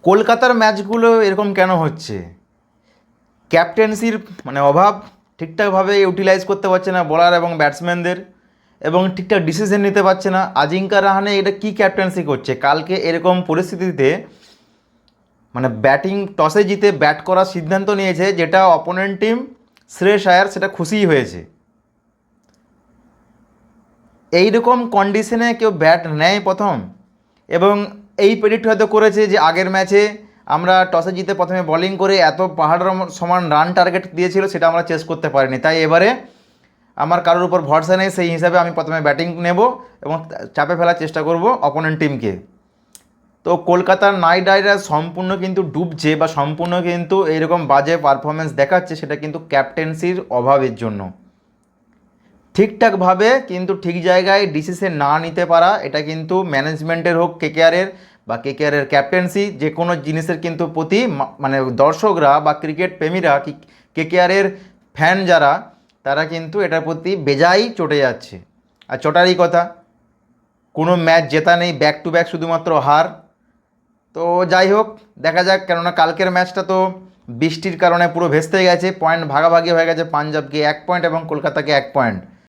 কলকাতার ম্যাচগুলো এরকম কেন হচ্ছে? ক্যাপ্টেন্সির অভাব, ঠিকঠাকভাবে ইউটিলাইজ করতে পারছে না বোলার এবং ব্যাটসম্যানদের, এবং ঠিকঠাক ডিসিশন নিতে পারছে না। আজিঙ্কা রাহানে এটা কি ক্যাপ্টেন্সি করছে? কালকে এরকম পরিস্থিতিতে ব্যাটিং টসে জিতে ব্যাট করার সিদ্ধান্ত নিয়েছে, যেটা অপোনেন্ট টিম শ্রেয়স আয়ার সেটা খুশিই হয়েছে। এই রকম কন্ডিশনে কেউ ব্যাট নেয় প্রথম? এবং এই প্রেডিক্ট হয়তো করেছে যে আগের ম্যাচে আমরা টসে জিতে প্রথমে বোলিং করে এত পাহাড়ের সমান রান টার্গেট দিয়েছিল, সেটা আমরা চেস করতে পারিনি, তাই এবারে আমার কারোর উপর ভরসা নেই, সেই হিসাবে আমি প্রথমে ব্যাটিং নেব এবং চাপে ফেলার চেষ্টা করব অপোনেন্ট টিমকে। তো কলকাতার নাইট রাইডার্স সম্পূর্ণ কিন্তু ডুবছে, বা সম্পূর্ণ কিন্তু এইরকম বাজে পারফরমেন্স দেখাচ্ছে, সেটা কিন্তু ক্যাপ্টেন্সির অভাবের জন্য। ঠিকঠাকভাবে কিন্তু ঠিক জায়গায় ডিসিশন না নিতে পারা, এটা কিন্তু ম্যানেজমেন্টের হোক, কেকেআরের বা কেকেআরের ক্যাপ্টেন্সি, যে কোনো জিনিসের কিন্তু প্রতি দর্শকরা বা ক্রিকেট প্রেমীরা, কেকেআরের ফ্যান যারা, তারা কিন্তু এটার প্রতি বেজায় চটে যাচ্ছে। আর চটারই কথা, কোনো ম্যাচ জেতা নেই, ব্যাক টু ব্যাক শুধুমাত্র হার। তো যাই হোক, দেখা যাক, কেননা কালকের ম্যাচটা তো বৃষ্টির কারণে পুরো ভেস্তে গেছে, পয়েন্ট ভাগাভাগি হয়ে গেছে, পাঞ্জাবকে 1 পয়েন্ট এবং কলকাতাকে 1 পয়েন্ট।